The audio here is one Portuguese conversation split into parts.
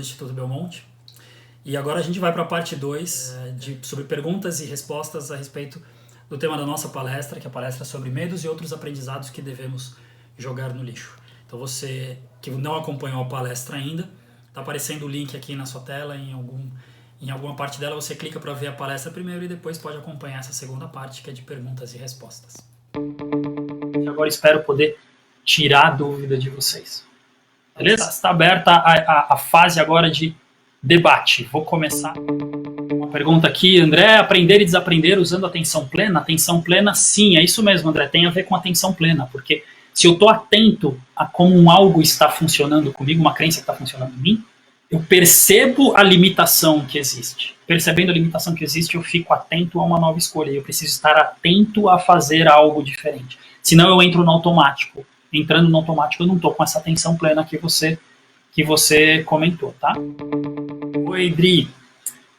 Instituto Belmonte. E agora a gente vai para a parte 2 sobre perguntas e respostas a respeito do tema da nossa palestra, que é a palestra sobre medos e outros aprendizados que devemos jogar no lixo. Então você que não acompanhou a palestra ainda, está aparecendo o link aqui na sua tela, em alguma parte dela você clica para ver a palestra primeiro e depois pode acompanhar essa segunda parte, que é de perguntas e respostas. Agora espero poder tirar a dúvida de vocês. Beleza? Está aberta a fase agora de debate. Vou começar uma pergunta aqui, André, aprender e desaprender usando atenção plena? Atenção plena, sim, é isso mesmo, André, tem a ver com atenção plena, porque se eu estou atento a como algo está funcionando comigo, uma crença que está funcionando em mim, eu percebo a limitação que existe. Percebendo a limitação que existe, eu fico atento a uma nova escolha. Eu preciso estar atento a fazer algo diferente. Senão eu entro no automático. Entrando no automático, eu não estou com essa atenção plena que você comentou, tá? Oi, Dri.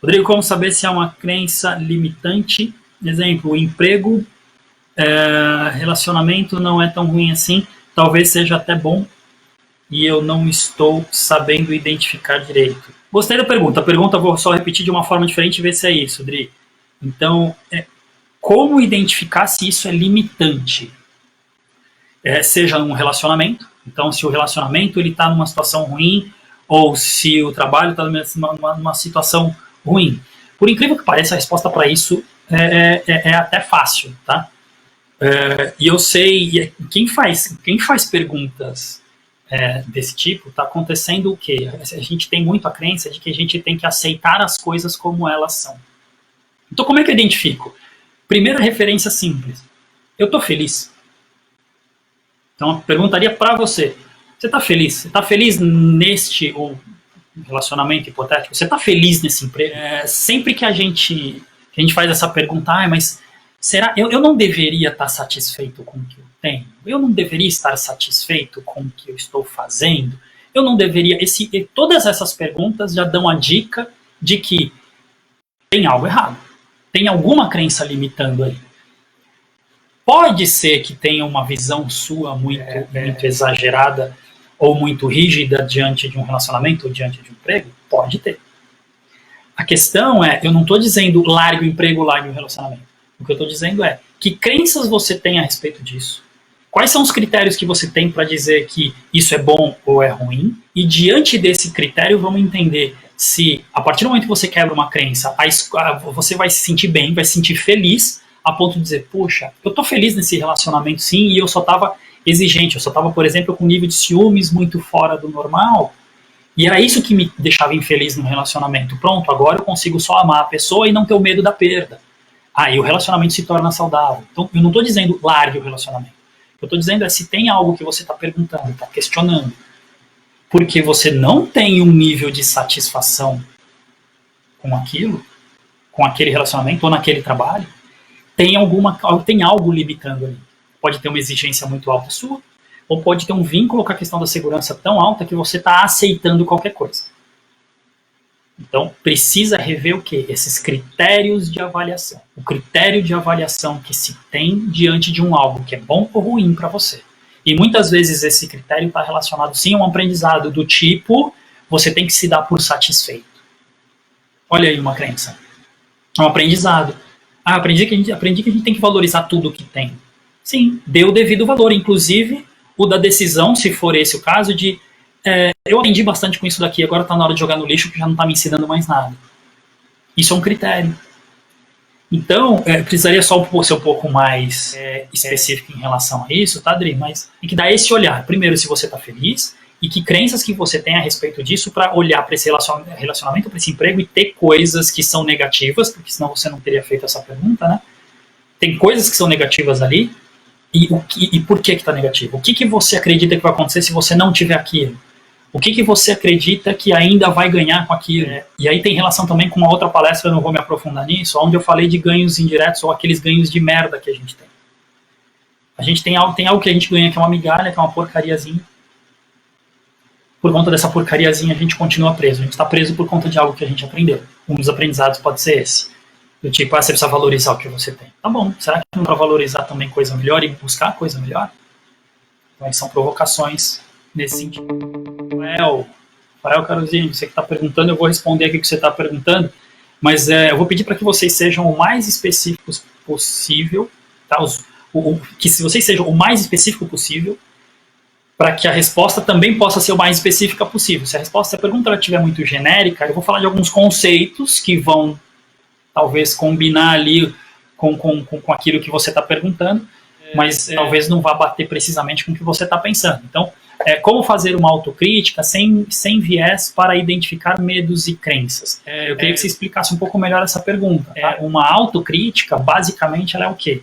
Rodrigo, como saber se é uma crença limitante? Exemplo, o emprego, relacionamento não é tão ruim assim, talvez seja até bom e eu não estou sabendo identificar direito. Gostei da pergunta. A pergunta eu vou só repetir de uma forma diferente e ver se é isso, Dri. Então, como identificar se isso é limitante? Seja num relacionamento, então se o relacionamento está numa situação ruim, ou se o trabalho está numa situação ruim. Por incrível que pareça, a resposta para isso é até fácil, tá? E eu sei, quem faz perguntas desse tipo, está acontecendo o quê? A gente tem muito a crença de que a gente tem que aceitar as coisas como elas são. Então como é que eu identifico? Primeira referência simples. Eu estou feliz. Então, eu perguntaria para você, você está feliz? Você está feliz neste relacionamento hipotético? Você está feliz nesse emprego? Sempre que a gente faz essa pergunta, mas será eu não deveria estar satisfeito com o que eu tenho? Eu não deveria estar satisfeito com o que eu estou fazendo? Eu não deveria... Todas essas perguntas já dão a dica de que tem algo errado. Tem alguma crença limitando aí. Pode ser que tenha uma visão sua muito exagerada ou muito rígida diante de um relacionamento ou diante de um emprego? Pode ter. A questão eu não estou dizendo largue o emprego, largue o relacionamento. O que eu estou dizendo é que crenças você tem a respeito disso? Quais são os critérios que você tem para dizer que isso é bom ou é ruim? E diante desse critério, vamos entender se, a partir do momento que você quebra uma crença, você vai se sentir bem, vai se sentir feliz, a ponto de dizer, puxa, eu tô feliz nesse relacionamento sim, e eu só tava exigente, eu só tava, por exemplo, com um nível de ciúmes muito fora do normal, e era isso que me deixava infeliz no relacionamento. Pronto, agora eu consigo só amar a pessoa e não ter o medo da perda. Aí o relacionamento se torna saudável. Então, eu não tô dizendo largue o relacionamento. O que eu tô dizendo se tem algo que você tá perguntando, tá questionando, porque você não tem um nível de satisfação com aquilo, com aquele relacionamento ou naquele trabalho, tem algo limitando ali. Pode ter uma exigência muito alta sua, ou pode ter um vínculo com a questão da segurança tão alta que você está aceitando qualquer coisa. Então, precisa rever o quê? Esses critérios de avaliação. O critério de avaliação que se tem diante de algo que é bom ou ruim para você. E muitas vezes esse critério está relacionado sim a um aprendizado do tipo, você tem que se dar por satisfeito. Olha aí uma crença. É um aprendizado. Aprendi que a gente tem que valorizar tudo que tem. Sim, dê o devido valor. Inclusive, o da decisão, se for esse o caso, de eu aprendi bastante com isso daqui, agora está na hora de jogar no lixo, que já não está me ensinando mais nada. Isso é um critério. Então, precisaria só ser um pouco mais específico em relação a isso, tá, Adri? Mas tem que dar esse olhar. Primeiro, se você está feliz, e que crenças que você tem a respeito disso para olhar para esse relacionamento, para esse emprego e ter coisas que são negativas, porque senão você não teria feito essa pergunta, né? Tem coisas que são negativas ali, e por que está negativo? O que você acredita que vai acontecer se você não tiver aquilo? O que você acredita que ainda vai ganhar com aquilo? E aí tem relação também com uma outra palestra, eu não vou me aprofundar nisso, onde eu falei de ganhos indiretos ou aqueles ganhos de merda que a gente tem. A gente tem algo que a gente ganha que é uma migalha, que é uma porcariazinha. Por conta dessa porcariazinha a gente continua preso. A gente está preso por conta de algo que a gente aprendeu. Um dos aprendizados pode ser esse. Do tipo, você precisa valorizar o que você tem. Tá bom, será que não dá para valorizar também coisa melhor e buscar coisa melhor? Então são provocações nesse sentido. Rafael Caruzinho, você que está perguntando, eu vou responder aqui o que você está perguntando, mas eu vou pedir para que vocês sejam o mais específicos possível, tá? Que se vocês sejam o mais específico possível, para que a resposta também possa ser o mais específica possível. Se a pergunta estiver muito genérica, eu vou falar de alguns conceitos que vão talvez combinar ali com aquilo que você está perguntando, mas talvez não vá bater precisamente com o que você está pensando. Então, como fazer uma autocrítica sem viés para identificar medos e crenças? Eu queria que você explicasse um pouco melhor essa pergunta. Tá? Uma autocrítica, basicamente, ela é o quê?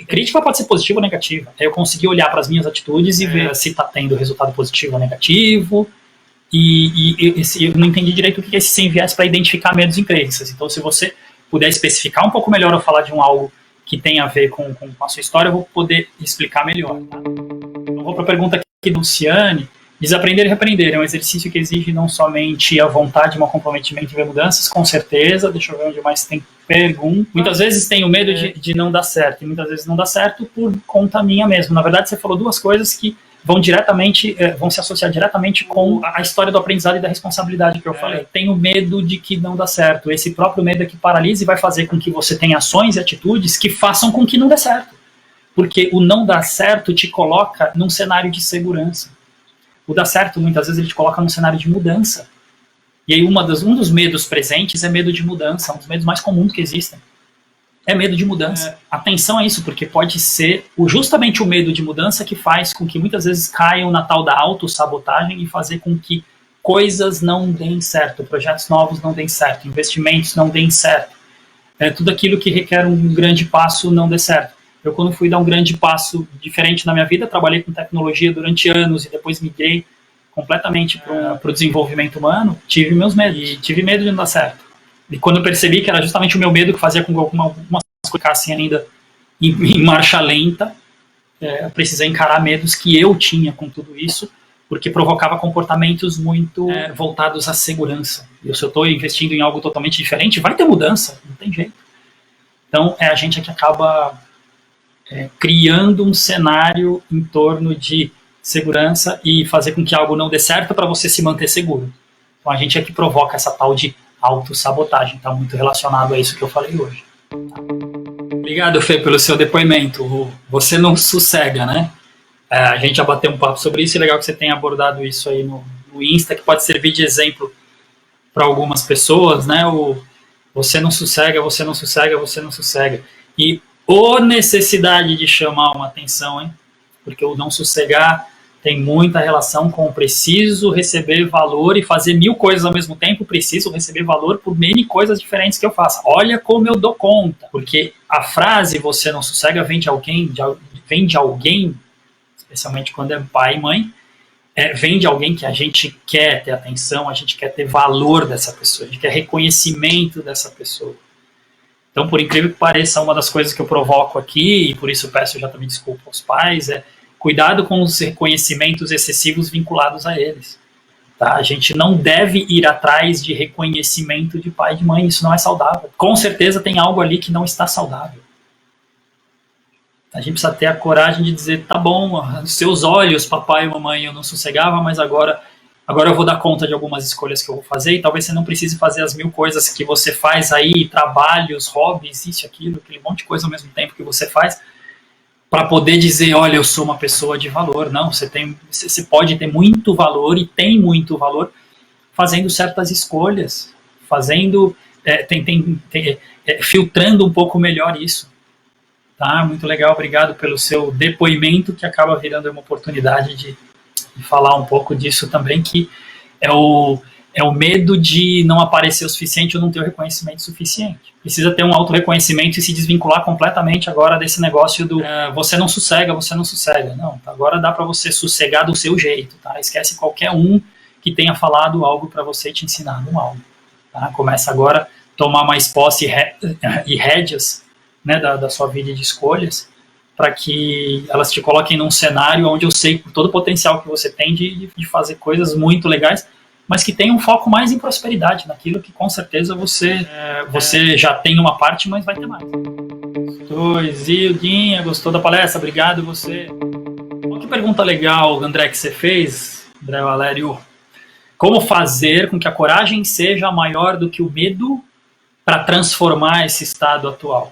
Crítica pode ser positiva ou negativa. Eu conseguir olhar para as minhas atitudes e ver se está tendo resultado positivo ou negativo. E eu não entendi direito o que é esse sem viés para identificar medos e crenças. Então, se você puder especificar um pouco melhor ou falar de algo que tem a ver com a sua história, eu vou poder explicar melhor. Tá? Então, vou para a pergunta aqui do Luciane. Desaprender e reaprender é um exercício que exige não somente a vontade, mas comprometimento e ver mudanças, com certeza. Deixa eu ver onde mais tem pergunta. Muitas vezes tenho medo de não dar certo, e muitas vezes não dá certo por conta minha mesmo. Na verdade, você falou duas coisas que vão se associar diretamente com a história do aprendizado e da responsabilidade que eu falei. Tenho medo de que não dá certo. Esse próprio medo é que paralisa e vai fazer com que você tenha ações e atitudes que façam com que não dê certo. Porque o não dar certo te coloca num cenário de segurança. O dar certo, muitas vezes, ele te coloca num cenário de mudança. E aí um dos medos presentes é medo de mudança, um dos medos mais comuns que existem. É medo de mudança. Atenção a isso, porque pode ser justamente o medo de mudança que faz com que muitas vezes caiam na tal da autossabotagem e fazer com que coisas não deem certo, projetos novos não deem certo, investimentos não deem certo. Tudo aquilo que requer um grande passo não dê certo. Eu, quando fui dar um grande passo diferente na minha vida, trabalhei com tecnologia durante anos e depois migrei completamente para o desenvolvimento humano, tive meus medos. E tive medo de não dar certo. E quando eu percebi que era justamente o meu medo que fazia com que algumas coisas ficassem ainda em marcha lenta, eu precisei encarar medos que eu tinha com tudo isso, porque provocava comportamentos muito voltados à segurança. E se eu estou investindo em algo totalmente diferente, vai ter mudança, não tem jeito. Então, a gente é que acaba criando um cenário em torno de segurança e fazer com que algo não dê certo para você se manter seguro. Então a gente é que provoca essa tal de autossabotagem. Está muito relacionado a isso que eu falei hoje. Obrigado, Fê, pelo seu depoimento. Você não sossega, né? A gente já bateu um papo sobre isso, e é legal que você tenha abordado isso aí no Insta, que pode servir de exemplo para algumas pessoas, né? Você não sossega, você não sossega, você não sossega. E necessidade de chamar uma atenção, hein? Porque o não sossegar tem muita relação com o preciso receber valor e fazer 1000 coisas ao mesmo tempo, preciso receber valor por N coisas diferentes que eu faça. Olha como eu dou conta. Porque a frase você não sossega vem de alguém, especialmente quando é pai e mãe, vem de alguém que a gente quer ter atenção, a gente quer ter valor dessa pessoa, a gente quer reconhecimento dessa pessoa. Então, por incrível que pareça, uma das coisas que eu provoco aqui, e por isso peço já também desculpa aos pais, cuidado com os reconhecimentos excessivos vinculados a eles. Tá? A gente não deve ir atrás de reconhecimento de pai e de mãe, isso não é saudável. Com certeza tem algo ali que não está saudável. A gente precisa ter a coragem de dizer, tá bom, nos seus olhos, papai e mamãe, eu não sossegava, mas agora eu vou dar conta de algumas escolhas que eu vou fazer, e talvez você não precise fazer as 1000 coisas que você faz aí, trabalhos, hobbies, isso, aquilo, aquele monte de coisa ao mesmo tempo que você faz, para poder dizer, olha, eu sou uma pessoa de valor. Não, você pode ter muito valor, e tem muito valor, fazendo certas escolhas, filtrando um pouco melhor isso. Tá? Muito legal, obrigado pelo seu depoimento, que acaba virando uma oportunidade de falar um pouco disso também, que é o medo de não aparecer o suficiente ou não ter o reconhecimento suficiente. Precisa ter um autorreconhecimento e se desvincular completamente agora desse negócio do você não sossega, você não sossega. Não, agora dá para você sossegar do seu jeito, tá? Esquece qualquer um que tenha falado algo para você e te ensinado algo. Tá? Começa agora a tomar mais posse e rédeas, né, da sua vida de escolhas, para que elas te coloquem num cenário onde eu sei todo o potencial que você tem de fazer coisas muito legais, mas que tem um foco mais em prosperidade, naquilo que com certeza você já tem uma parte, mas vai ter mais. Zildinha, gostou da palestra? Obrigado você. Que pergunta legal, André, que você fez, André Valério. Como fazer com que a coragem seja maior do que o medo para transformar esse estado atual?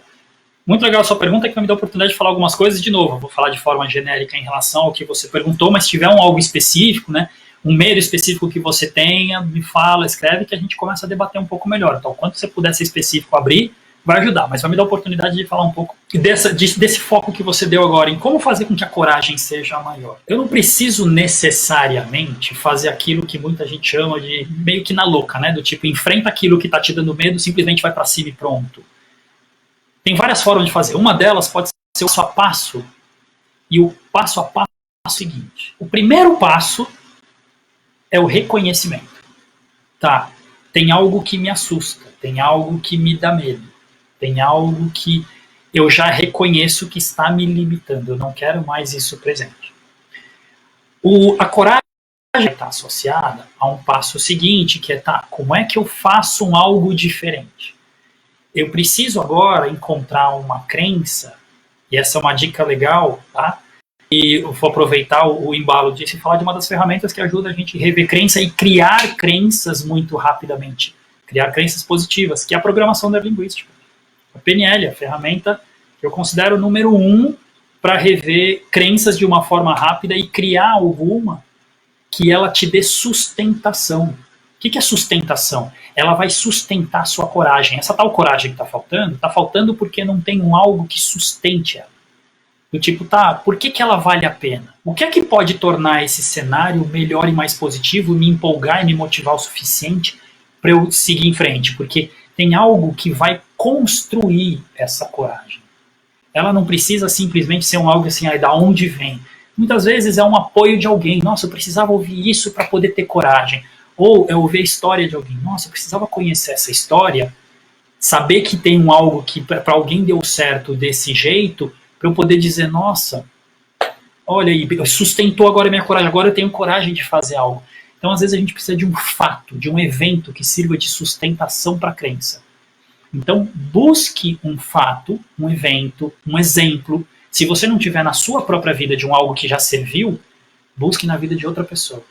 Muito legal a sua pergunta, que vai me dar a oportunidade de falar algumas coisas. De novo, eu vou falar de forma genérica em relação ao que você perguntou, mas se tiver algo específico, né, um medo específico que você tenha, me fala, escreve, que a gente começa a debater um pouco melhor. Então, quanto você puder ser específico, abrir, vai ajudar, mas vai me dar a oportunidade de falar um pouco desse foco que você deu agora, em como fazer com que a coragem seja maior. Eu não preciso necessariamente fazer aquilo que muita gente chama de meio que na louca, né? Do tipo, enfrenta aquilo que está te dando medo, simplesmente vai para cima e pronto. Tem várias formas de fazer. Uma delas pode ser o passo a passo, e o passo a passo é o seguinte. O primeiro passo é o reconhecimento. Tá, tem algo que me assusta, tem algo que me dá medo. Tem algo que eu já reconheço que está me limitando. Eu não quero mais isso presente. A coragem está associada a um passo seguinte, que é, tá, como é que eu faço algo diferente? Eu preciso agora encontrar uma crença, e essa é uma dica legal, tá? E eu vou aproveitar o embalo disso e falar de uma das ferramentas que ajuda a gente a rever crença e criar crenças muito rapidamente. Criar crenças positivas, que é a programação neurolinguística. A PNL, a ferramenta que eu considero o número 1 para rever crenças de uma forma rápida e criar alguma que ela te dê sustentação. O que é sustentação? Ela vai sustentar a sua coragem. Essa tal coragem que está faltando porque não tem algo que sustente ela. Do tipo, tá, por que ela vale a pena? O que é que pode tornar esse cenário melhor e mais positivo, me empolgar e me motivar o suficiente para eu seguir em frente? Porque tem algo que vai construir essa coragem. Ela não precisa simplesmente ser algo assim, da onde vem. Muitas vezes é um apoio de alguém. Nossa, eu precisava ouvir isso para poder ter coragem. Ou é ouvir a história de alguém. Nossa, eu precisava conhecer essa história, saber que tem algo que para alguém deu certo desse jeito, para eu poder dizer, nossa, olha aí, sustentou agora a minha coragem, agora eu tenho coragem de fazer algo. Então, às vezes, a gente precisa de um fato, de um evento que sirva de sustentação para a crença. Então, busque um fato, um evento, um exemplo. Se você não tiver na sua própria vida de algo que já serviu, busque na vida de outra pessoa.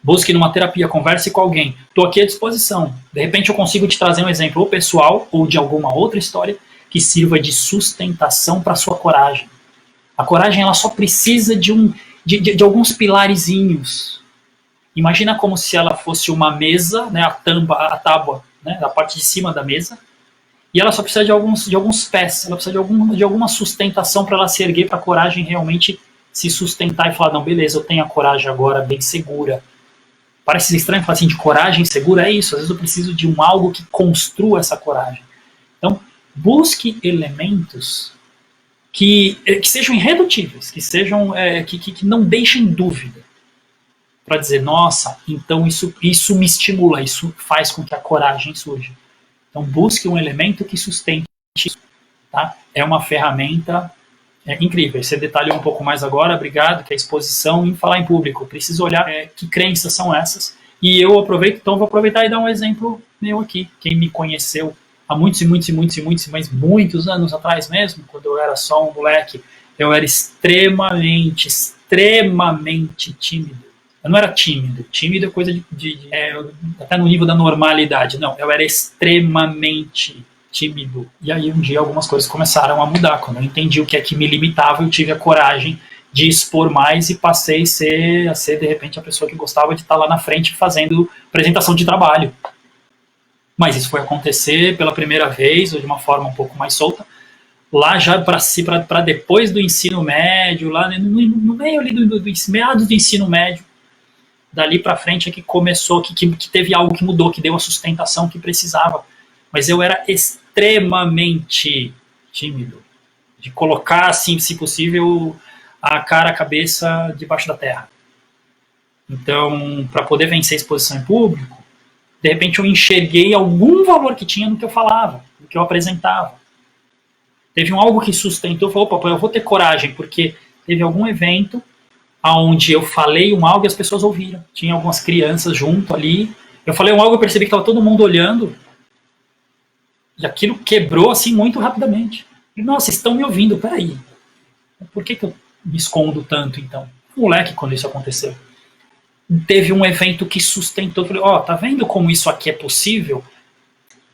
Busque numa terapia, converse com alguém. Estou aqui à disposição. De repente eu consigo te trazer um exemplo ou pessoal ou de alguma outra história que sirva de sustentação para a sua coragem. A coragem ela só precisa de alguns pilarezinhos. Imagina como se ela fosse uma mesa, né, a tábua, né, da parte de cima da mesa, e ela só precisa de alguns pés, ela precisa de alguma sustentação para ela se erguer, para a coragem realmente se sustentar e falar, não, beleza, eu tenho a coragem agora bem segura. Parece estranho falar assim, de coragem segura, é isso, às vezes eu preciso de algo que construa essa coragem. Então, busque elementos que sejam irredutíveis, que sejam que não deixem dúvida. Para dizer, nossa, então isso me estimula, isso faz com que a coragem surja. Então busque um elemento que sustente isso. Tá? É uma ferramenta incrível. Você detalhou um pouco mais agora, obrigado, que é a exposição em falar em público. Preciso olhar que crenças são essas. E eu aproveito, então vou aproveitar e dar um exemplo meu aqui. Quem me conheceu há muitos anos atrás mesmo, quando eu era só um moleque, eu era extremamente tímido. Eu não era tímido. Tímido é coisa até no nível da normalidade. Não, eu era extremamente tímido. E aí um dia algumas coisas começaram a mudar. Quando eu entendi o que é que me limitava, eu tive a coragem de expor mais e passei a ser de repente a pessoa que gostava de estar lá na frente fazendo apresentação de trabalho. Mas isso foi acontecer pela primeira vez, ou de uma forma um pouco mais solta, lá já para depois do ensino médio, lá no meio ali meados do ensino médio, dali para frente é que começou, que teve algo que mudou, que deu a sustentação que precisava. Mas eu era extremamente tímido, de colocar, assim, se possível, a cabeça debaixo da terra. Então, para poder vencer a exposição em público, de repente eu enxerguei algum valor que tinha no que eu falava, no que eu apresentava. Teve algo que sustentou, falou, opa, eu vou ter coragem, porque teve algum evento onde eu falei algo e as pessoas ouviram. Tinha algumas crianças junto ali. Eu falei algo e percebi que estava todo mundo olhando. E aquilo quebrou assim muito rapidamente. E, nossa, estão me ouvindo, peraí. Por que eu me escondo tanto então? Moleque, quando isso aconteceu. teve um evento que sustentou. Eu falei, ó, tá vendo como isso aqui é possível?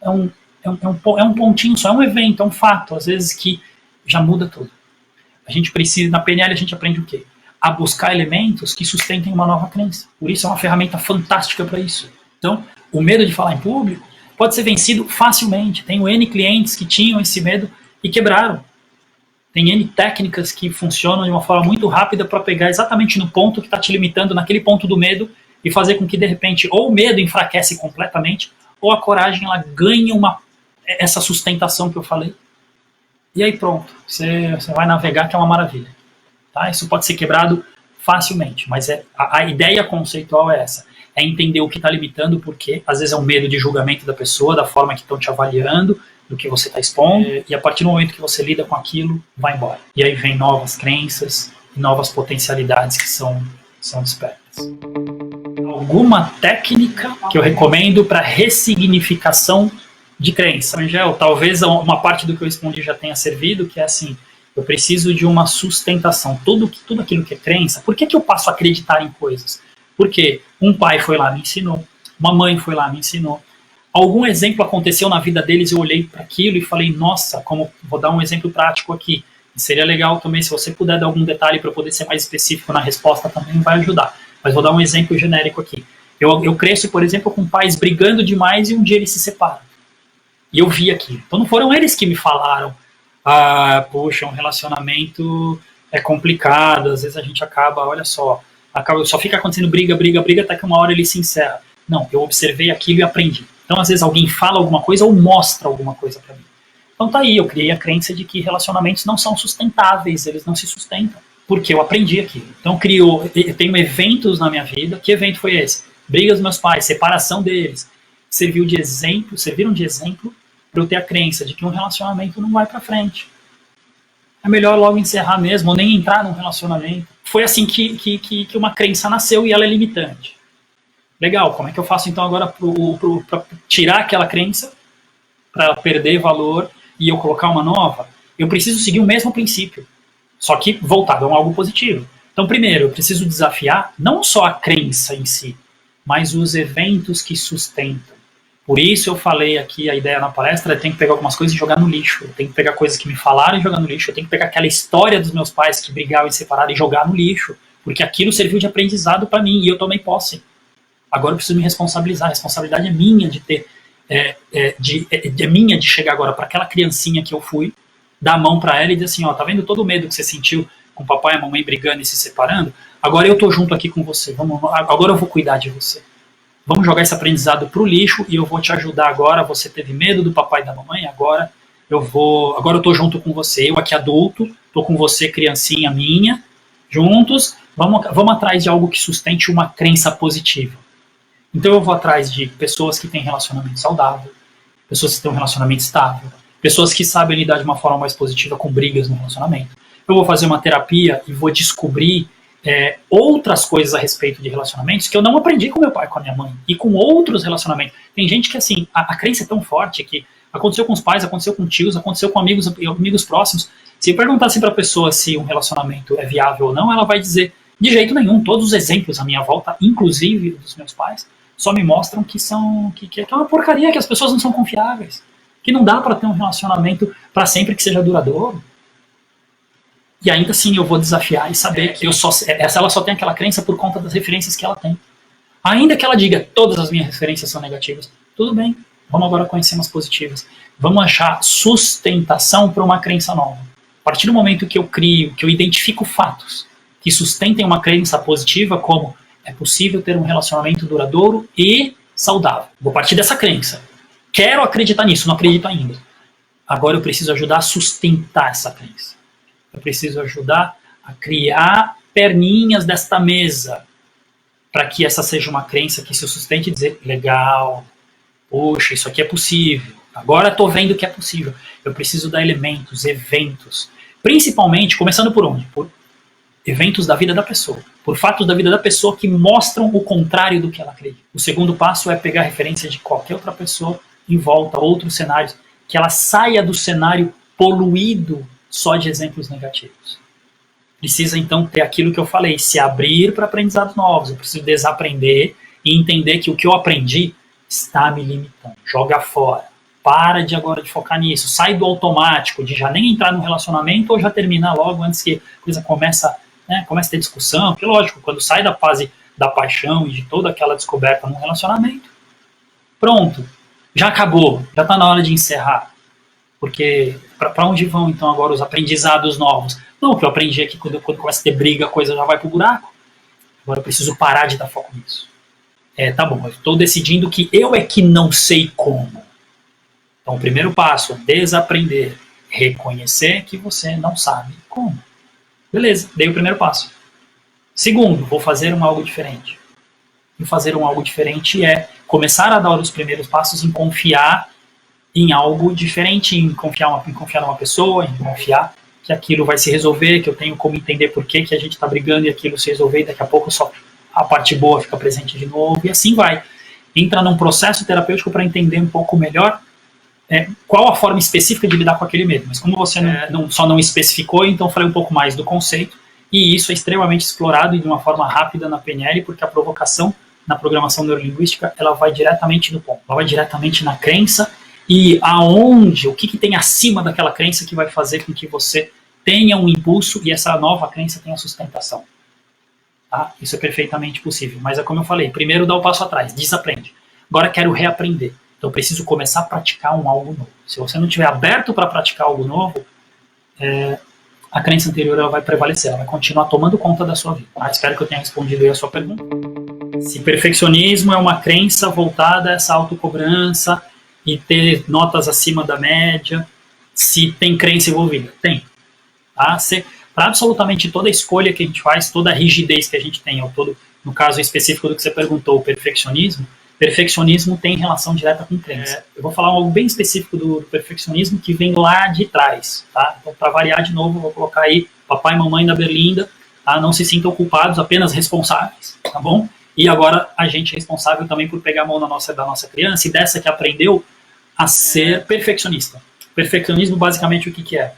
É um pontinho só, é um evento, é um fato, às vezes que já muda tudo. A gente precisa, na PNL a gente aprende o quê? A buscar elementos que sustentem uma nova crença. Por isso é uma ferramenta fantástica para isso. Então, o medo de falar em público pode ser vencido facilmente. Tenho N clientes que tinham esse medo e quebraram. Tem N técnicas que funcionam de uma forma muito rápida para pegar exatamente no ponto que está te limitando, naquele ponto do medo, e fazer com que, de repente, ou o medo enfraquece completamente, ou a coragem ela ganhe essa sustentação que eu falei. E aí pronto, você vai navegar, que é uma maravilha. Tá? Isso pode ser quebrado facilmente, mas a ideia conceitual é essa. É entender o que está limitando, porque às vezes é um medo de julgamento da pessoa, da forma que estão te avaliando, do que você está expondo, e a partir do momento que você lida com aquilo, vai embora. E aí vem novas crenças e novas potencialidades que são despertas. Alguma técnica que eu recomendo para ressignificação de crença? Angel, talvez uma parte do que eu respondi já tenha servido, que é assim, eu preciso de uma sustentação. Tudo aquilo que é crença, por que eu passo a acreditar em coisas? Porque um pai foi lá e me ensinou, uma mãe foi lá e me ensinou, algum exemplo aconteceu na vida deles, eu olhei para aquilo e falei, nossa, vou dar um exemplo prático aqui. Seria legal também, se você puder dar algum detalhe para eu poder ser mais específico na resposta, também vai ajudar. Mas vou dar um exemplo genérico aqui. Eu cresço, por exemplo, com pais brigando demais e um dia eles se separam. E eu vi aquilo. Então não foram eles que me falaram, poxa, um relacionamento é complicado, às vezes a gente acaba, olha só, só fica acontecendo briga, até que uma hora ele se encerra. Não, eu observei aquilo e aprendi. Então, às vezes, alguém fala alguma coisa ou mostra alguma coisa para mim. Então, tá aí, eu criei a crença de que relacionamentos não são sustentáveis, eles não se sustentam, porque eu aprendi aquilo. Então, eu tenho eventos na minha vida. Que evento foi esse? Briga dos meus pais, separação deles. Serviram de exemplo para eu ter a crença de que um relacionamento não vai para frente. É melhor logo encerrar mesmo, ou nem entrar num relacionamento. Foi assim que uma crença nasceu e ela é limitante. Legal, como é que eu faço então agora para tirar aquela crença, para ela perder valor e eu colocar uma nova? Eu preciso seguir o mesmo princípio, só que voltado a algo positivo. Então, primeiro, eu preciso desafiar não só a crença em si, mas os eventos que sustentam. Por isso eu falei aqui, a ideia na palestra é tem que pegar algumas coisas e jogar no lixo. Eu tenho que pegar coisas que me falaram e jogar no lixo. Eu tenho que pegar aquela história dos meus pais que brigavam e separaram e jogar no lixo, porque aquilo serviu de aprendizado para mim e eu tomei posse. Agora eu preciso me responsabilizar. A responsabilidade é minha de ter, minha de chegar agora para aquela criancinha que eu fui, dar a mão para ela e dizer assim, ó, tá vendo todo o medo que você sentiu com o papai e a mamãe brigando e se separando? Agora eu tô junto aqui com você. Agora eu vou cuidar de você. Vamos jogar esse aprendizado pro lixo e eu vou te ajudar agora. Você teve medo do papai e da mamãe, agora eu tô junto com você. Eu aqui adulto, tô com você criancinha minha, juntos. Vamos atrás de algo que sustente uma crença positiva. Então eu vou atrás de pessoas que têm relacionamento saudável, pessoas que têm um relacionamento estável, pessoas que sabem lidar de uma forma mais positiva com brigas no relacionamento. Eu vou fazer uma terapia e vou descobrir outras coisas a respeito de relacionamentos que eu não aprendi com meu pai, com a minha mãe, e com outros relacionamentos. Tem gente que, assim, a crença é tão forte que aconteceu com os pais, aconteceu com tios, aconteceu com amigos próximos. Se eu perguntar assim para a pessoa se um relacionamento é viável ou não, ela vai dizer, de jeito nenhum. Todos os exemplos à minha volta, inclusive dos meus pais, só me mostram que é uma porcaria, que as pessoas não são confiáveis, que não dá para ter um relacionamento para sempre que seja duradouro. E ainda assim eu vou desafiar e saber que ela só tem aquela crença por conta das referências que ela tem. Ainda que ela diga, todas as minhas referências são negativas, tudo bem, vamos agora conhecer umas positivas. Vamos achar sustentação para uma crença nova. A partir do momento que eu crio, que eu identifico fatos que sustentem uma crença positiva, como é possível ter um relacionamento duradouro e saudável. Vou partir dessa crença. Quero acreditar nisso, não acredito ainda. Agora eu preciso ajudar a sustentar essa crença. Eu preciso ajudar a criar perninhas desta mesa para que essa seja uma crença que se sustente e dizer, legal, poxa, isso aqui é possível. Agora estou vendo que é possível. Eu preciso dar elementos, eventos. Principalmente, começando por onde? Por eventos da vida da pessoa. Por fatos da vida da pessoa que mostram o contrário do que ela acredita. O segundo passo é pegar referência de qualquer outra pessoa em volta, outros cenários, que ela saia do cenário poluído só de exemplos negativos. precisa então ter aquilo que eu falei, se abrir para aprendizados novos. Eu preciso desaprender e entender que o que eu aprendi está me limitando. Joga fora. Para de agora de focar nisso. Sai do automático, de já nem entrar no relacionamento ou já terminar logo antes que a coisa comece a ter discussão. Porque, lógico, quando sai da fase da paixão e de toda aquela descoberta no relacionamento, pronto, já acabou, já está na hora de encerrar. Porque para onde vão então agora os aprendizados novos? Não, o que eu aprendi aqui, quando começa a ter briga, a coisa já vai pro buraco. Agora eu preciso parar de dar foco nisso. Tá bom, eu estou decidindo que eu é que não sei como. Então o primeiro passo, desaprender. Reconhecer que você não sabe como. Beleza, dei o primeiro passo. Segundo, vou fazer algo diferente. E fazer algo diferente é começar a dar os primeiros passos em confiar em algo diferente, em confiar numa pessoa, em confiar que aquilo vai se resolver, que eu tenho como entender por que a gente está brigando e aquilo se resolver, e daqui a pouco só a parte boa fica presente de novo, e assim vai. Entra num processo terapêutico para entender um pouco melhor qual a forma específica de lidar com aquele medo. Mas como você só não especificou, então falei um pouco mais do conceito, e isso é extremamente explorado e de uma forma rápida na PNL, porque a provocação na programação neurolinguística, ela vai diretamente no ponto, ela vai diretamente na crença, e o que tem acima daquela crença que vai fazer com que você tenha um impulso e essa nova crença tenha sustentação. Tá? Isso é perfeitamente possível. Mas é como eu falei, primeiro dá o passo atrás, desaprende. Agora quero reaprender. Então eu preciso começar a praticar algo novo. Se você não estiver aberto para praticar algo novo, a crença anterior ela vai prevalecer, ela vai continuar tomando conta da sua vida. Espero que eu tenha respondido aí a sua pergunta. Se perfeccionismo é uma crença voltada a essa autocobrança, e ter notas acima da média, se tem crença envolvida. Tem. Tá? Para absolutamente toda escolha que a gente faz, toda a rigidez que a gente tem, no caso específico do que você perguntou, o perfeccionismo tem relação direta com crença. Eu vou falar algo bem específico do perfeccionismo que vem lá de trás. Tá? Então, para variar de novo, eu vou colocar aí papai e mamãe da Berlinda, tá? Não se sintam culpados, apenas responsáveis, tá bom? E agora a gente é responsável também por pegar a mão da nossa criança e dessa que aprendeu a ser perfeccionista. Perfeccionismo, basicamente, o que é?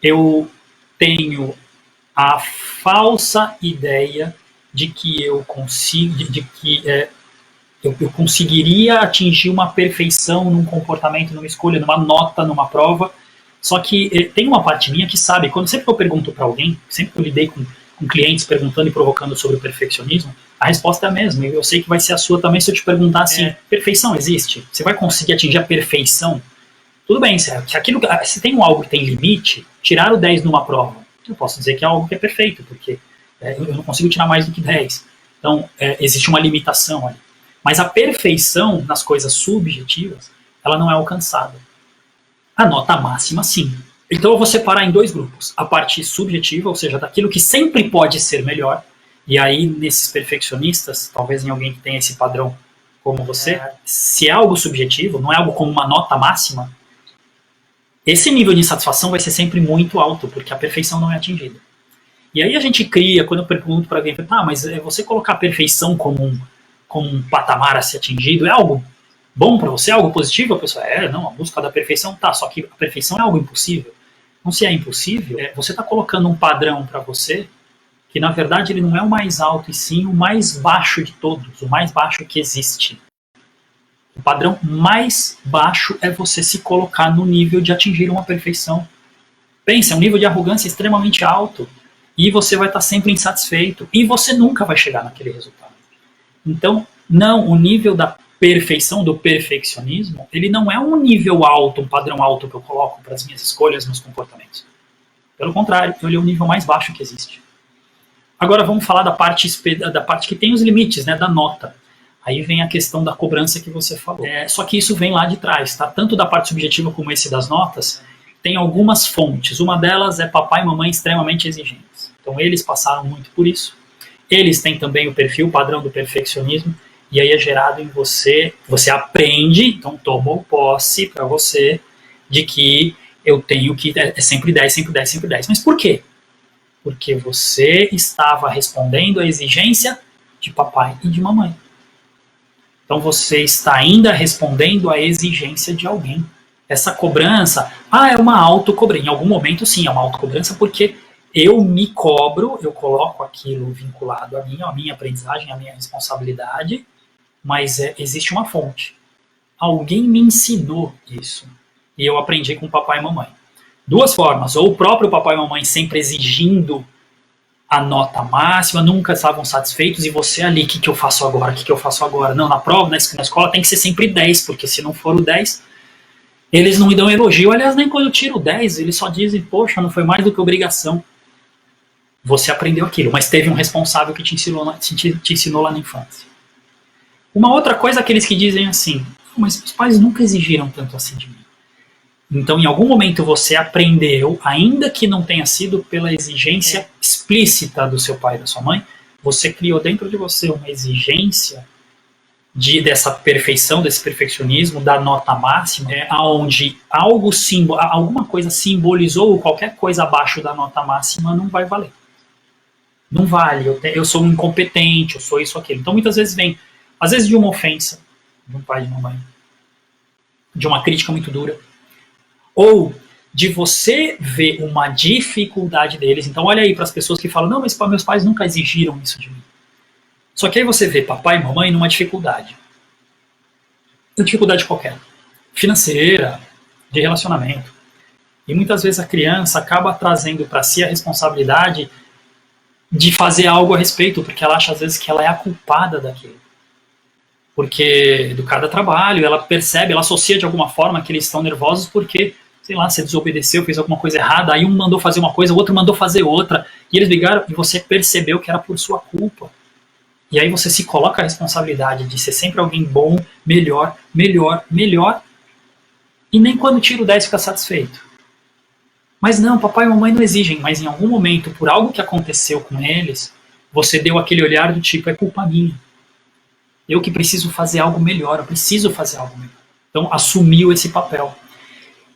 Eu tenho a falsa ideia de que eu conseguiria atingir uma perfeição num comportamento, numa escolha, numa nota, numa prova. Só que tem uma parte minha que sabe, sempre que eu pergunto para alguém, sempre que eu lidei com clientes perguntando e provocando sobre o perfeccionismo, a resposta é a mesma. Eu sei que vai ser a sua também se eu te perguntar assim, perfeição existe? Você vai conseguir atingir a perfeição? Tudo bem, se tem algo que tem limite, tirar o 10 numa prova, eu posso dizer que é algo que é perfeito, porque eu não consigo tirar mais do que 10. Então, existe uma limitação ali. Mas a perfeição nas coisas subjetivas, ela não é alcançada. A nota máxima, sim. Então eu vou separar em dois grupos. A parte subjetiva, ou seja, daquilo que sempre pode ser melhor. E aí, nesses perfeccionistas, talvez em alguém que tenha esse padrão como você, se é algo subjetivo, não é algo como uma nota máxima, esse nível de insatisfação vai ser sempre muito alto, porque a perfeição não é atingida. E aí a gente cria, quando eu pergunto para alguém, mas você colocar a perfeição como um patamar a ser atingido, é algo bom para você, é algo positivo? A pessoa, não, a busca da perfeição só que a perfeição é algo impossível. Então, se é impossível, você está colocando um padrão para você que, na verdade, ele não é o mais alto, e sim o mais baixo de todos, o mais baixo que existe. O padrão mais baixo é você se colocar no nível de atingir uma perfeição. Pensa, é um nível de arrogância extremamente alto, e você vai estar sempre insatisfeito, e você nunca vai chegar naquele resultado. Então, não, o nível da perfeição, do perfeccionismo, ele não é um nível alto, um padrão alto que eu coloco para as minhas escolhas, meus comportamentos. Pelo contrário, ele é o nível mais baixo que existe. Agora vamos falar da parte que tem os limites, né, da nota. Aí vem a questão da cobrança que você falou. Só que isso vem lá de trás, tá? Tanto da parte subjetiva como esse das notas, tem algumas fontes. Uma delas é papai e mamãe extremamente exigentes. Então eles passaram muito por isso. Eles têm também o perfil, o padrão do perfeccionismo, e aí é gerado em você aprende, então tomou posse para você de que eu tenho que é sempre 10, sempre 10, sempre 10. Mas por quê? Porque você estava respondendo à exigência de papai e de mamãe. Então você está ainda respondendo à exigência de alguém. Essa cobrança, é uma autocobrança. Em algum momento, sim, é uma autocobrança, porque eu me cobro, eu coloco aquilo vinculado à minha aprendizagem, à minha responsabilidade, mas existe uma fonte. Alguém me ensinou isso. E eu aprendi com papai e mamãe. Duas formas, ou o próprio papai e mamãe sempre exigindo a nota máxima, nunca estavam satisfeitos, e você ali, o que eu faço agora? O que eu faço agora? Não, na prova, na escola tem que ser sempre 10, porque se não for o 10, eles não me dão elogio. Aliás, nem quando eu tiro o 10, eles só dizem, poxa, não foi mais do que obrigação. Você aprendeu aquilo, mas teve um responsável que te ensinou lá na infância. Uma outra coisa é aqueles que dizem assim, mas os pais nunca exigiram tanto assim de mim. Então, em algum momento você aprendeu, ainda que não tenha sido pela exigência explícita do seu pai e da sua mãe, você criou dentro de você uma exigência dessa perfeição, desse perfeccionismo, da nota máxima, onde alguma coisa simbolizou qualquer coisa abaixo da nota máxima não vai valer. Não vale, eu sou um incompetente, eu sou isso, aquilo. Então, muitas vezes vem, às vezes de uma ofensa, de um pai e de uma mãe, de uma crítica muito dura, ou de você ver uma dificuldade deles. Então olha aí para as pessoas que falam, não, mas meus pais nunca exigiram isso de mim. Só que aí você vê papai e mamãe numa dificuldade. Uma dificuldade qualquer. Financeira, de relacionamento. E muitas vezes a criança acaba trazendo para si a responsabilidade de fazer algo a respeito, porque ela acha às vezes que ela é a culpada daquilo. Porque do cada trabalho, ela percebe, ela associa de alguma forma que eles estão nervosos porque, sei lá, você desobedeceu, fez alguma coisa errada, aí um mandou fazer uma coisa, o outro mandou fazer outra, e eles brigaram e você percebeu que era por sua culpa. E aí você se coloca a responsabilidade de ser sempre alguém bom, melhor, e nem quando tira o 10 fica satisfeito. Mas não, papai e mamãe não exigem, mas em algum momento, por algo que aconteceu com eles, você deu aquele olhar do tipo, é culpa minha. Eu que preciso fazer algo melhor, eu preciso fazer algo melhor. Então assumiu esse papel.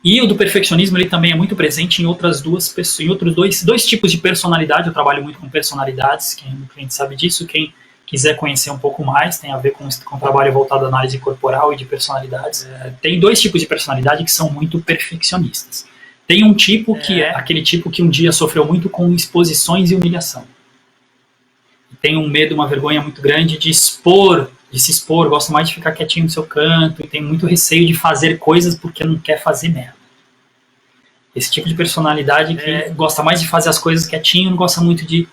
E o do perfeccionismo ele também é muito presente em outras duas pessoas, em outros dois tipos de personalidade. Eu trabalho muito com personalidades, quem cliente sabe disso, quem quiser conhecer um pouco mais, tem a ver com trabalho voltado à análise corporal e de personalidades. Tem dois tipos de personalidade que são muito perfeccionistas. Tem um tipo que é aquele tipo que um dia sofreu muito com exposições e humilhação. Tem um medo, uma vergonha muito grande de se expor, gosta mais de ficar quietinho no seu canto, e tem muito receio de fazer coisas porque não quer fazer merda. Esse tipo de personalidade que gosta mais de fazer as coisas quietinho, não gosta muito de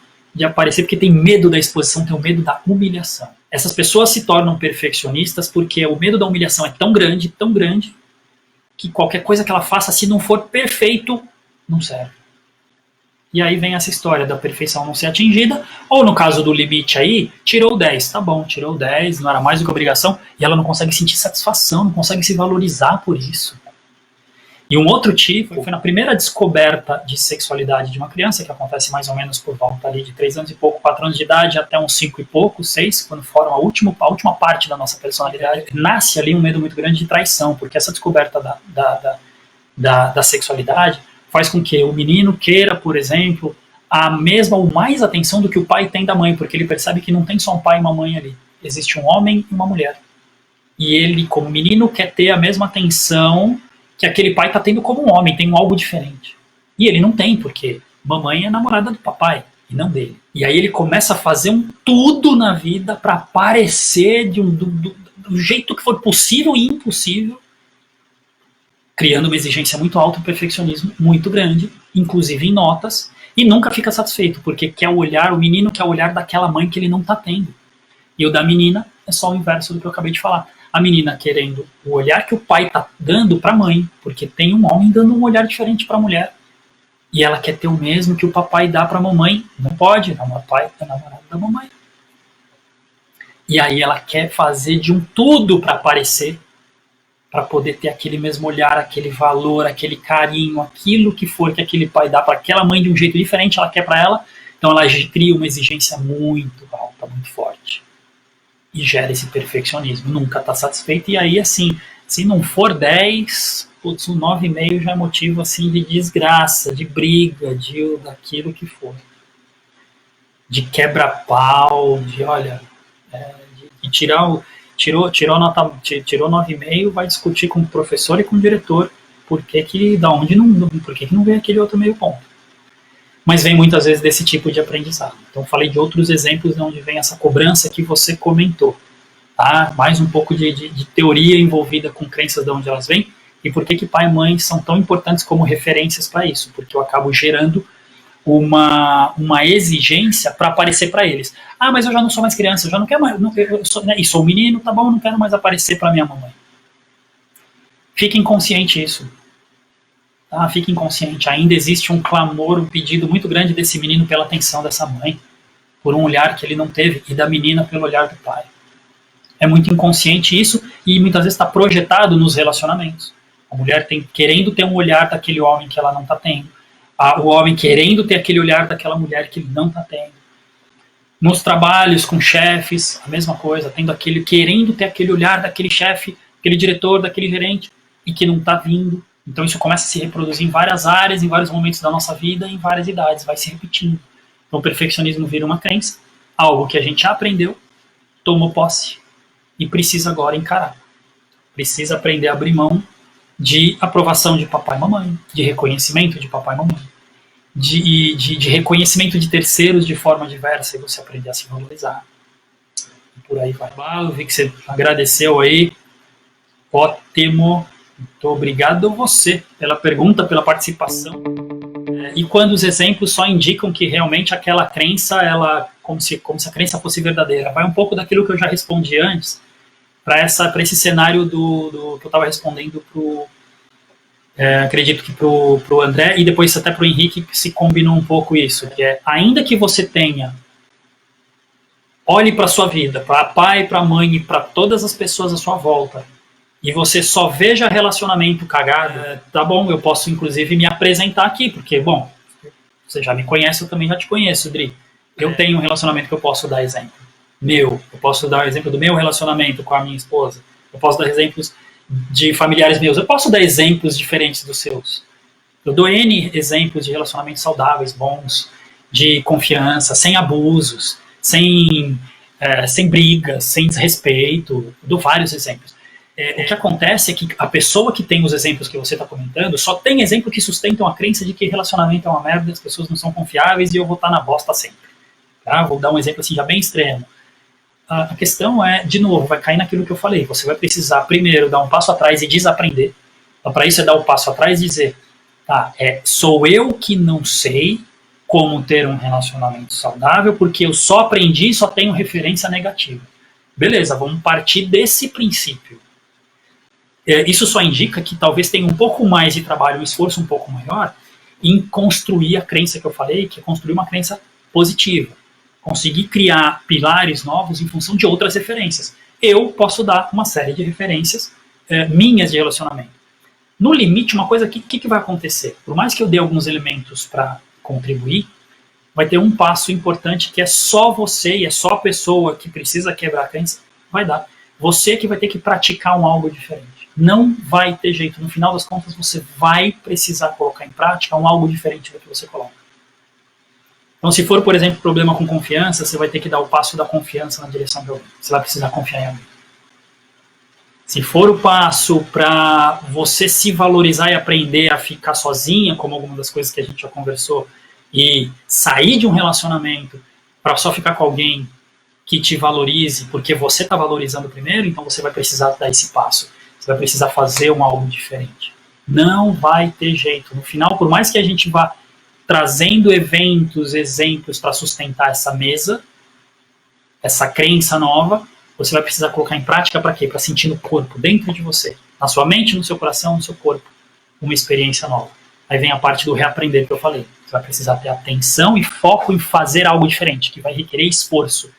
aparecer porque tem medo da exposição, tem o medo da humilhação. Essas pessoas se tornam perfeccionistas porque o medo da humilhação é tão grande, que qualquer coisa que ela faça, se não for perfeito, não serve. E aí vem essa história da perfeição não ser atingida, ou no caso do limite aí, tirou o 10, tá bom, tirou o 10, não era mais do que obrigação, e ela não consegue sentir satisfação, não consegue se valorizar por isso. E um outro tipo, foi na primeira descoberta de sexualidade de uma criança, que acontece mais ou menos por volta ali de 3 anos e pouco, 4 anos de idade, até uns 5 e pouco, 6, quando forma a última parte da nossa personalidade, nasce ali um medo muito grande de traição, porque essa descoberta da sexualidade faz com que o menino queira, por exemplo, a mesma ou mais atenção do que o pai tem da mãe, porque ele percebe que não tem só um pai e uma mãe ali, existe um homem e uma mulher. E ele, como menino, quer ter a mesma atenção que aquele pai está tendo como um homem, tem algo diferente. E ele não tem, porque mamãe é namorada do papai, e não dele. E aí ele começa a fazer um tudo na vida para parecer do jeito que for possível e impossível, criando uma exigência muito alta, um perfeccionismo muito grande, inclusive em notas, e nunca fica satisfeito, porque o menino quer o olhar daquela mãe que ele não está tendo. E o da menina é só o inverso do que eu acabei de falar. A menina querendo o olhar que o pai está dando para a mãe, porque tem um homem dando um olhar diferente para a mulher. E ela quer ter o mesmo que o papai dá para a mamãe. Não pode, o papai é namorado da mamãe. E aí ela quer fazer de um tudo para aparecer, para poder ter aquele mesmo olhar, aquele valor, aquele carinho, aquilo que for que aquele pai dá para aquela mãe de um jeito diferente, ela quer para ela. Então ela cria uma exigência muito alta, muito forte. E gera esse perfeccionismo, nunca está satisfeito, e aí assim, se não for 10, putz, um 9,5 já é motivo assim de desgraça, de briga, daquilo que for. De quebra-pau, de tirou 9,5, vai discutir com o professor e com o diretor por que não veio aquele outro meio ponto. mas vem muitas vezes desse tipo de aprendizado. Então falei de outros exemplos de onde vem essa cobrança que você comentou. Tá? Mais um pouco de teoria envolvida com crenças de onde elas vêm e por que pai e mãe são tão importantes como referências para isso, porque eu acabo gerando uma exigência para aparecer para eles. Ah, mas eu já não sou mais criança, eu já não quero mais, e sou um menino, tá bom, não quero mais aparecer para minha mamãe. Fique inconsciente isso. Tá? Fique inconsciente. Ainda existe um clamor, um pedido muito grande desse menino pela atenção dessa mãe, por um olhar que ele não teve, e da menina pelo olhar do pai. É muito inconsciente isso e muitas vezes está projetado nos relacionamentos. A mulher querendo ter um olhar daquele homem que ela não está tendo. O homem querendo ter aquele olhar daquela mulher que ele não está tendo. Nos trabalhos com chefes, a mesma coisa, querendo ter aquele olhar daquele chefe, aquele diretor, daquele gerente, e que não está vindo. Então isso começa a se reproduzir em várias áreas, em vários momentos da nossa vida, em várias idades, vai se repetindo. Então o perfeccionismo vira uma crença, algo que a gente já aprendeu, tomou posse, e precisa agora encarar. Precisa aprender a abrir mão de aprovação de papai e mamãe, de reconhecimento de papai e mamãe, de reconhecimento de terceiros de forma diversa e você aprender a se valorizar. E por aí vai. Eu vi que você agradeceu aí. Ótimo. Muito obrigado você pela pergunta, pela participação. E quando os exemplos só indicam que realmente aquela crença, como se a crença fosse verdadeira. Vai um pouco daquilo que eu já respondi antes, para esse cenário do que eu estava respondendo acredito que pro André e depois até pro Henrique, que se combinou um pouco isso, que é, ainda que você olhe para sua vida, para pai, para mãe e para todas as pessoas à sua volta, e você só veja relacionamento cagado, tá bom, eu posso inclusive me apresentar aqui, porque, bom, você já me conhece, eu também já te conheço, Dri. Eu tenho um relacionamento que eu posso dar exemplo. Eu posso dar exemplo do meu relacionamento com a minha esposa, eu posso dar exemplos de familiares meus, eu posso dar exemplos diferentes dos seus. Eu dou N exemplos de relacionamentos saudáveis, bons, de confiança, sem abusos, sem brigas, sem desrespeito, dou vários exemplos. O que acontece é que a pessoa que tem os exemplos que você está comentando só tem exemplo que sustentam a crença de que relacionamento é uma merda, as pessoas não são confiáveis e eu vou estar na bosta sempre. Tá? Vou dar um exemplo assim já bem extremo. A questão é, de novo, vai cair naquilo que eu falei. Você vai precisar primeiro dar um passo atrás e desaprender. Então, para isso é dar um passo atrás e dizer, tá, sou eu que não sei como ter um relacionamento saudável porque eu só aprendi e só tenho referência negativa. Beleza, vamos partir desse princípio. Isso só indica que talvez tenha um pouco mais de trabalho, um esforço um pouco maior em construir a crença que eu falei, que é construir uma crença positiva. Conseguir criar pilares novos em função de outras referências. Eu posso dar uma série de referências minhas de relacionamento. No limite, uma coisa, o que vai acontecer? Por mais que eu dê alguns elementos para contribuir, vai ter um passo importante que é só você e é só a pessoa que precisa quebrar a crença, vai dar. Você que vai ter que praticar algo diferente. Não vai ter jeito. No final das contas, você vai precisar colocar em prática algo diferente do que você coloca. Então, se for, por exemplo, problema com confiança, você vai ter que dar o passo da confiança na direção de alguém. Você vai precisar confiar em alguém. Se for o passo para você se valorizar e aprender a ficar sozinha, como algumas das coisas que a gente já conversou, e sair de um relacionamento para só ficar com alguém que te valorize, porque você está valorizando primeiro, então você vai precisar dar esse passo. Você vai precisar fazer algo diferente. Não vai ter jeito. No final, por mais que a gente vá trazendo eventos, exemplos para sustentar essa mesa, essa crença nova, você vai precisar colocar em prática para quê? Para sentir no corpo, dentro de você, na sua mente, no seu coração, no seu corpo, uma experiência nova. Aí vem a parte do reaprender que eu falei. Você vai precisar ter atenção e foco em fazer algo diferente, que vai requerer esforço.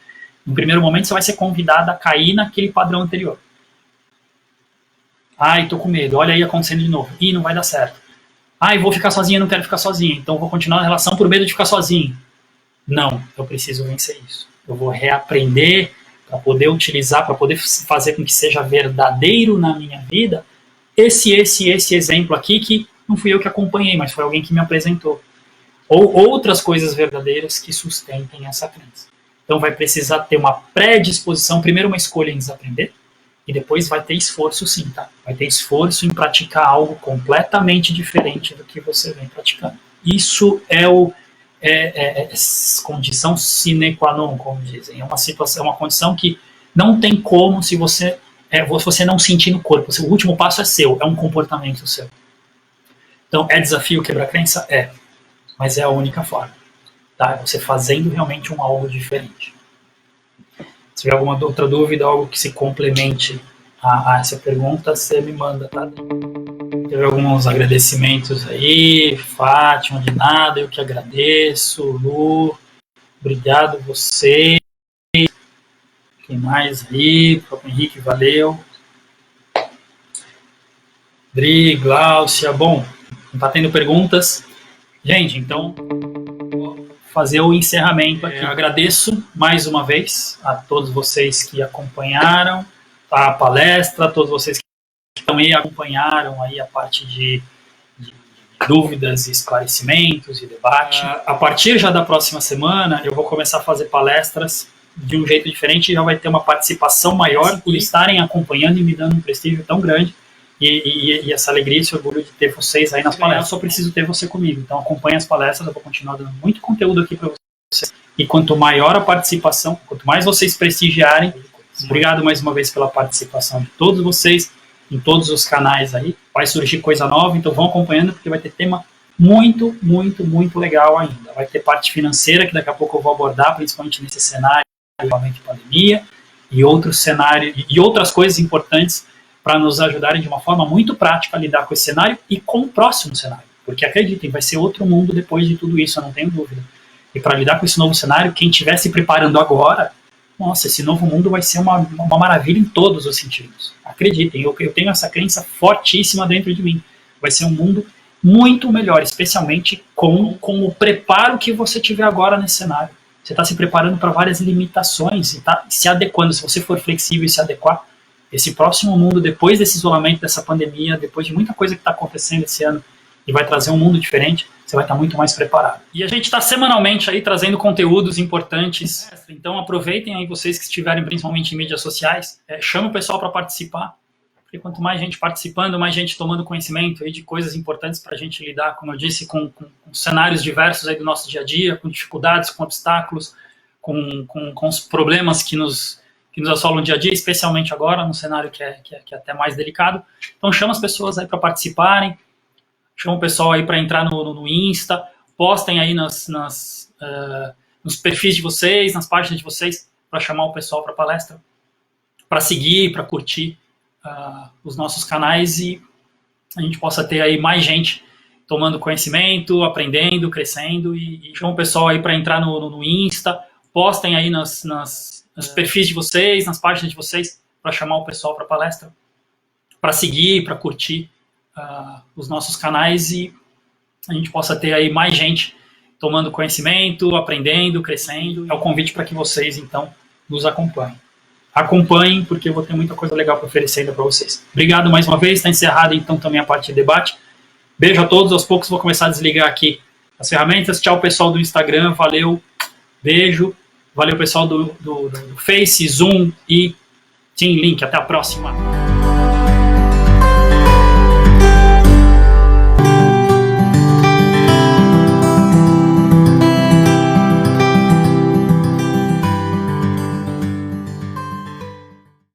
No primeiro momento, você vai ser convidado a cair naquele padrão anterior. Ai, tô com medo, olha aí acontecendo de novo. Ih, não vai dar certo. Ai, vou ficar sozinha, não quero ficar sozinha, então vou continuar na relação por medo de ficar sozinho. Não, eu preciso vencer isso. Eu vou reaprender para poder utilizar, para poder fazer com que seja verdadeiro na minha vida esse exemplo aqui que não fui eu que acompanhei, mas foi alguém que me apresentou. Ou outras coisas verdadeiras que sustentem essa crença. Então vai precisar ter uma predisposição, primeiro uma escolha em desaprender, e depois vai ter esforço sim, tá? Vai ter esforço em praticar algo completamente diferente do que você vem praticando. Isso é condição sine qua non, como dizem. É uma situação, é uma condição que não tem como se você não sentir no corpo. O último passo é seu, é um comportamento seu. Então, é desafio quebrar crença? É. Mas é a única forma. Tá? É você fazendo realmente algo diferente. Se tiver alguma outra dúvida, algo que se complemente a essa pergunta, você me manda, tá? Teve alguns agradecimentos aí, Fátima, de nada, eu que agradeço, Lu, obrigado você. Quem mais aí? O próprio Henrique, valeu. Dri, Gláucia, bom, não tá tendo perguntas. Gente, então, vou fazer o encerramento aqui. Eu agradeço mais uma vez a todos vocês que acompanharam a palestra, a todos vocês que também acompanharam aí a parte de dúvidas, esclarecimentos e debate. A partir já da próxima semana, eu vou começar a fazer palestras de um jeito diferente e já vai ter uma participação maior por estarem acompanhando e me dando um prestígio tão grande. E essa alegria, esse orgulho de ter vocês aí nas palestras. Eu só preciso ter você comigo. Então acompanhe as palestras, eu vou continuar dando muito conteúdo aqui para vocês. E quanto maior a participação, quanto mais vocês prestigiarem, obrigado mais uma vez pela participação de todos vocês, em todos os canais aí. Vai surgir coisa nova, então vão acompanhando, porque vai ter tema muito, muito, muito legal ainda. Vai ter parte financeira, que daqui a pouco eu vou abordar, principalmente nesse cenário de pandemia, e outros cenários, e outras coisas importantes para nos ajudarem de uma forma muito prática a lidar com esse cenário e com o próximo cenário. Porque acreditem, vai ser outro mundo depois de tudo isso, eu não tenho dúvida. E para lidar com esse novo cenário, quem estiver se preparando agora, nossa, esse novo mundo vai ser uma maravilha em todos os sentidos. Acreditem, eu tenho essa crença fortíssima dentro de mim. Vai ser um mundo muito melhor, especialmente com o preparo que você tiver agora nesse cenário. Você está se preparando para várias limitações e está se adequando. Se você for flexível e se adequar, esse próximo mundo, depois desse isolamento, dessa pandemia, depois de muita coisa que está acontecendo esse ano e vai trazer um mundo diferente, você vai estar muito mais preparado. E a gente está semanalmente aí trazendo conteúdos importantes. Então aproveitem aí vocês que estiverem principalmente em mídias sociais, chame o pessoal para participar, porque quanto mais gente participando, mais gente tomando conhecimento aí de coisas importantes para a gente lidar, como eu disse, com cenários diversos aí do nosso dia a dia, com dificuldades, com obstáculos, com os problemas que nos assolam o dia a dia, especialmente agora, num cenário que é até mais delicado. Então chama as pessoas aí para participarem, chama o pessoal aí para entrar no Insta, postem aí nos perfis de vocês, nas páginas de vocês, para chamar o pessoal para palestra, para seguir, para curtir os nossos canais e a gente possa ter aí mais gente tomando conhecimento, aprendendo, crescendo e chama o pessoal aí para entrar no Insta, postem aí nos perfis de vocês, nas páginas de vocês, para chamar o pessoal para palestra, para seguir, para curtir os nossos canais e a gente possa ter aí mais gente tomando conhecimento, aprendendo, crescendo. É o convite para que vocês, então, nos acompanhem. Acompanhem, porque eu vou ter muita coisa legal para oferecer ainda para vocês. Obrigado mais uma vez, está encerrada então também a parte de debate. Beijo a todos, aos poucos vou começar a desligar aqui as ferramentas. Tchau, pessoal do Instagram, valeu, beijo. Valeu, pessoal do Face, Zoom e Team Link. Até a próxima.